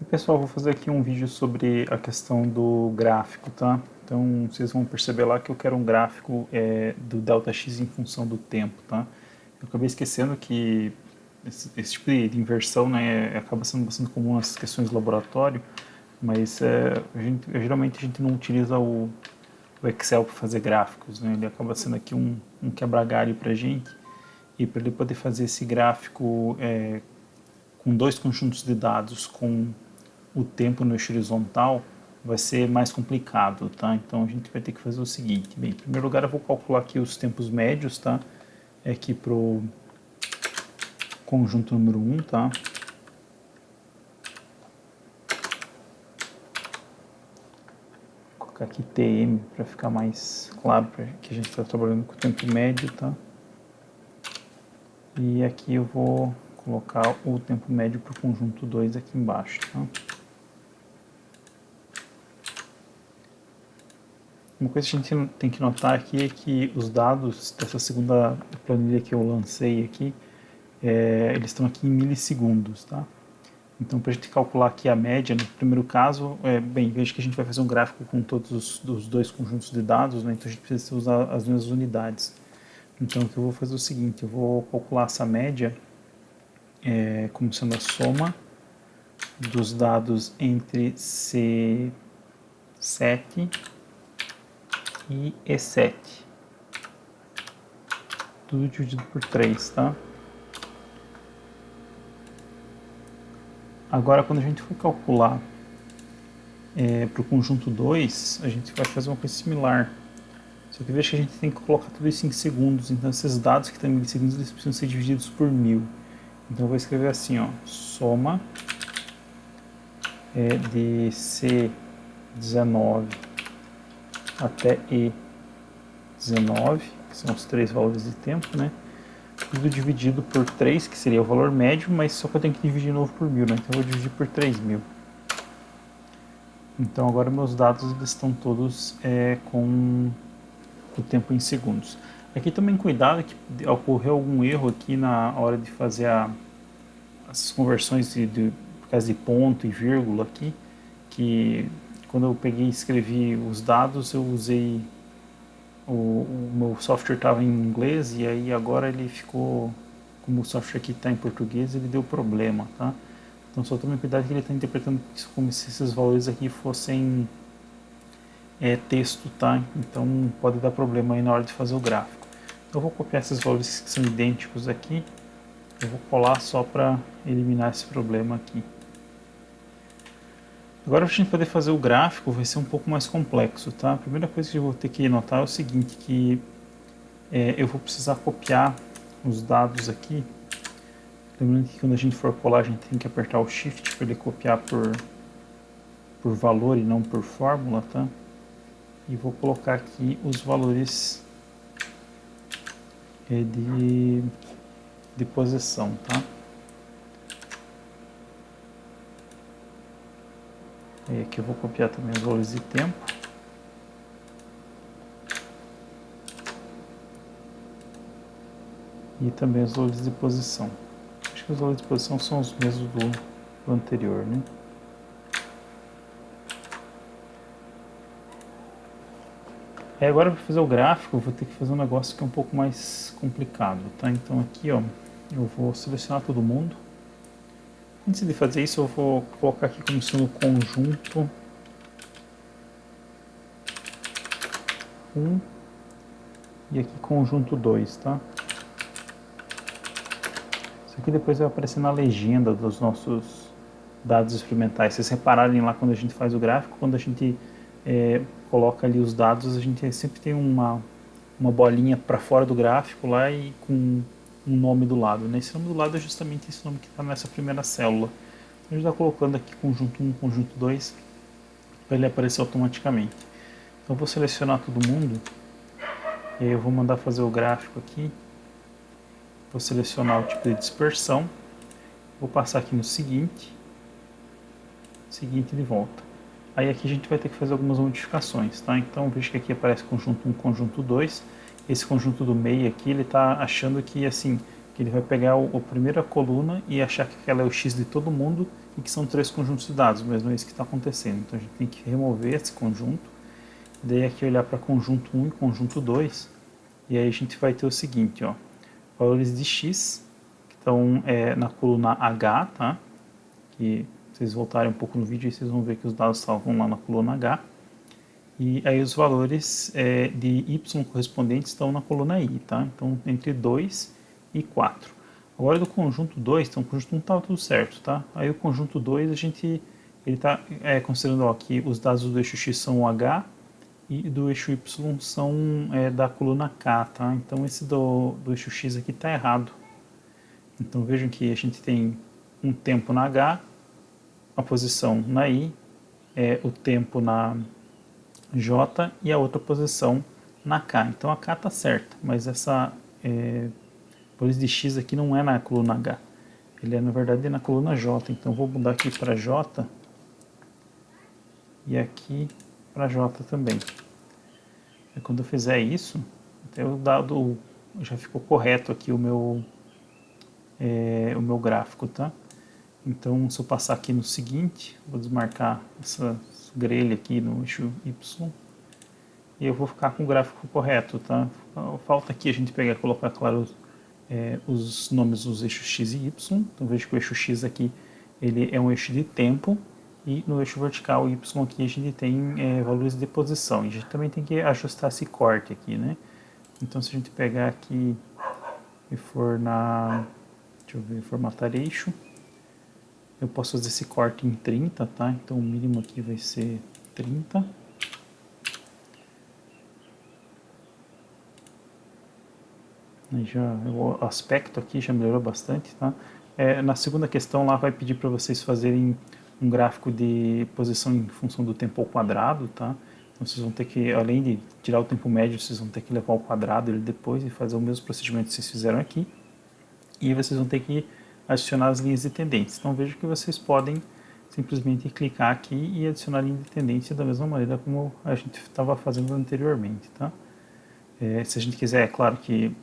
Pessoal, vou fazer aqui um vídeo sobre a questão do gráfico, tá? Então, vocês vão perceber lá que eu quero um gráfico do Δx em função do tempo, tá? Eu acabei esquecendo que esse tipo de inversão, né, acaba sendo bastante comum nas questões de laboratório, mas geralmente a gente não utiliza o Excel para fazer gráficos, né? Ele acaba sendo aqui um quebra-galho para a gente, e para ele poder fazer esse gráfico com dois conjuntos de dados com o tempo no eixo horizontal, vai ser mais complicado, tá? Então a gente vai ter que fazer o seguinte. Bem, em primeiro lugar eu vou calcular aqui os tempos médios, tá? Aqui pro conjunto número 1, tá? Vou colocar aqui TM para ficar mais claro que a gente está trabalhando com o tempo médio, tá? E aqui eu vou colocar o tempo médio para o conjunto 2 aqui embaixo, tá? Uma coisa que a gente tem que notar aqui é que os dados dessa segunda planilha que eu lancei aqui, eles estão aqui em milissegundos, tá? Então, para a gente calcular aqui a média, no primeiro caso, bem, veja que a gente vai fazer um gráfico com todos os dois conjuntos de dados, né? Então a gente precisa usar as mesmas unidades. Então, o que eu vou fazer é o seguinte, eu vou calcular essa média como sendo a soma dos dados entre C7 e E7. Tudo dividido por 3, tá? Agora, quando a gente for calcular para o conjunto 2, a gente vai fazer uma coisa similar. Só que veja que a gente tem que colocar tudo isso em segundos, então esses dados que estão em milissegundos eles precisam ser divididos por 1000. Então eu vou escrever assim, ó, soma de C19 até E19, que são os três valores de tempo, né? Tudo dividido por 3, que seria o valor médio, mas só que eu tenho que dividir de novo por 1000, né? Então eu vou dividir por 3000. Então agora meus dados eles estão todos com o tempo em segundos. Aqui também cuidado que ocorreu algum erro aqui na hora de fazer as conversões por causa de ponto e vírgula aqui, que quando eu peguei e escrevi os dados eu usei o meu software estava em inglês e aí agora ele ficou, como o software aqui está em português, ele deu problema, tá? Então só tome cuidado que ele está interpretando isso como se esses valores aqui fossem texto, tá? Então pode dar problema aí na hora de fazer o gráfico. Então eu vou copiar esses valores que são idênticos aqui, eu vou colar só para eliminar esse problema aqui. Agora, para a gente poder fazer o gráfico, vai ser um pouco mais complexo, tá? A primeira coisa que eu vou ter que notar é o seguinte, que eu vou precisar copiar os dados aqui. Lembrando que quando a gente for colar, a gente tem que apertar o Shift para ele copiar por valor e não por fórmula, tá? E vou colocar aqui os valores de posição, tá? E aqui eu vou copiar também os valores de tempo. E também os valores de posição. Acho que os valores de posição são os mesmos do anterior, né? Agora para fazer o gráfico eu vou ter que fazer um negócio que é um pouco mais complicado, tá? Então aqui, ó, eu vou selecionar todo mundo. Antes de fazer isso eu vou colocar aqui como sendo conjunto 1 e aqui conjunto 2, tá? Isso aqui depois vai aparecer na legenda dos nossos dados experimentais. Se vocês repararem lá quando a gente faz o gráfico, quando a gente coloca ali os dados, a gente sempre tem uma bolinha para fora do gráfico lá e com um nome do lado, né? Esse nome do lado é justamente esse nome que está nessa primeira célula. A gente está colocando aqui conjunto 1, conjunto 2, para ele aparecer automaticamente. Então eu vou selecionar todo mundo, e aí eu vou mandar fazer o gráfico aqui. Vou selecionar o tipo de dispersão, vou passar aqui no seguinte de volta. Aí aqui a gente vai ter que fazer algumas modificações, tá? Então veja que aqui aparece conjunto 1, conjunto 2. Esse conjunto do meio aqui, ele está achando que assim, que ele vai pegar a primeira coluna e achar que aquela é o x de todo mundo e que são 3 conjuntos de dados, mas não é isso que está acontecendo. Então a gente tem que remover esse conjunto, daí aqui olhar para conjunto 1 e conjunto 2, e aí a gente vai ter o seguinte, ó, valores de x, que estão na coluna H, tá? Que vocês voltarem um pouco no vídeo e vocês vão ver que os dados estavam lá na coluna H, e aí os valores de y correspondentes estão na coluna I, tá? Então entre 2 e 4. Agora do conjunto 2, então o conjunto 1 estava tudo certo, tá? Aí o conjunto 2 ele está considerando ó, que os dados do eixo x são o H e do eixo y são da coluna K, tá? Então esse do eixo x aqui está errado. Então vejam que a gente tem um tempo na H, a posição na I, o tempo na J e a outra posição na K. Então a K está certa, mas essa valores de x aqui não é na coluna H. Ele na verdade na coluna J. Então vou mudar aqui para J e aqui para J também. E quando eu fizer isso, até o dado já ficou correto aqui o meu gráfico, tá? Então se eu passar aqui no seguinte, vou desmarcar essa grelha aqui no eixo Y e eu vou ficar com o gráfico correto, tá? Falta aqui a gente pegar e colocar, claro, os nomes dos eixos x e y. Então veja que o eixo x aqui ele é um eixo de tempo e no eixo vertical y aqui a gente tem valores de posição. E a gente também tem que ajustar esse corte aqui, né? Então se a gente pegar aqui e for deixa eu ver, formatar eixo, eu posso fazer esse corte em 30, tá? Então o mínimo aqui vai ser 30. O aspecto aqui já melhorou bastante, tá? Na segunda questão lá vai pedir para vocês fazerem um gráfico de posição em função do tempo ao quadrado, tá? Então vocês vão ter que, além de tirar o tempo médio, vocês vão ter que levar ao quadrado ele depois e fazer o mesmo procedimento que vocês fizeram aqui. E vocês vão ter que adicionar as linhas de tendência. Então veja que vocês podem simplesmente clicar aqui e adicionar a linha de tendência da mesma maneira como a gente estava fazendo anteriormente, tá? Se a gente quiser, é claro que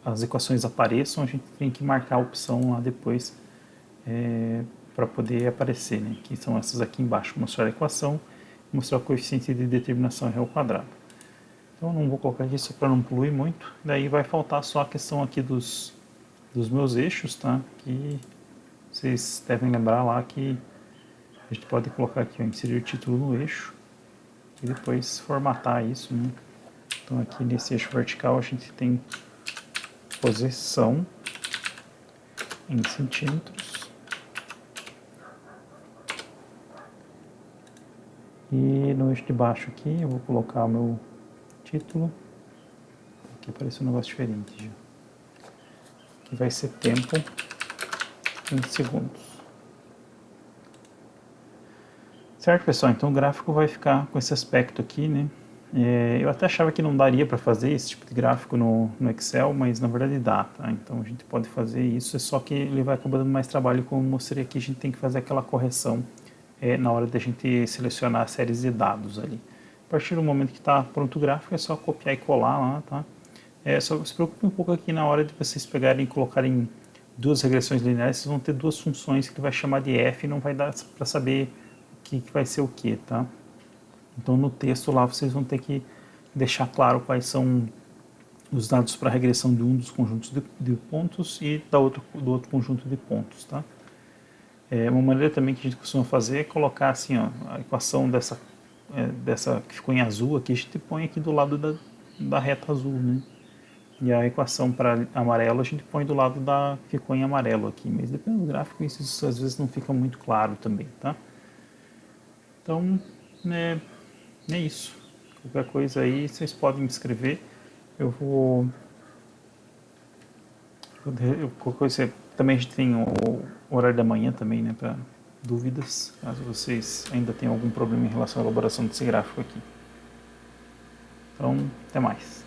as equações apareçam, a gente tem que marcar a opção lá depois para poder aparecer, né? Que são essas aqui embaixo, mostrar a equação, mostrar o coeficiente de determinação R ao quadrado. Então não vou colocar aqui só para não poluir muito, daí vai faltar só a questão aqui dos meus eixos, tá? Que vocês devem lembrar lá que a gente pode colocar aqui, ó, inserir o título no eixo e depois formatar isso, né? Então aqui nesse eixo vertical a gente tem posição em centímetros e no eixo de baixo aqui eu vou colocar o meu título. Aqui apareceu um negócio diferente já. Aqui vai ser tempo em segundos. Certo, pessoal? Então o gráfico vai ficar com esse aspecto aqui, né? Eu até achava que não daria para fazer esse tipo de gráfico no Excel, mas na verdade dá, tá? Então a gente pode fazer isso, é só que ele vai acabar dando mais trabalho, como eu mostrei aqui, a gente tem que fazer aquela correção na hora da gente selecionar séries de dados ali. A partir do momento que está pronto o gráfico, é só copiar e colar lá, tá? Só se preocupe um pouco aqui na hora de vocês pegarem e colocarem duas regressões lineares, vocês vão ter duas funções que ele vai chamar de f e não vai dar para saber que vai ser o que, tá? Então no texto lá vocês vão ter que deixar claro quais são os dados para a regressão de um dos conjuntos de pontos e do outro conjunto de pontos, tá? Uma maneira também que a gente costuma fazer é colocar assim, ó, a equação dessa que ficou em azul aqui, a gente põe aqui do lado da reta azul, né? E a equação para amarelo a gente põe do lado da que ficou em amarelo aqui, mas dependendo do gráfico isso às vezes não fica muito claro também, tá? Então, é isso. Qualquer coisa aí, vocês podem me escrever. Eu vou... Qualquer coisa, também a gente tem o horário da manhã também, né, para dúvidas, caso vocês ainda tenham algum problema em relação à elaboração desse gráfico aqui. Então, até mais.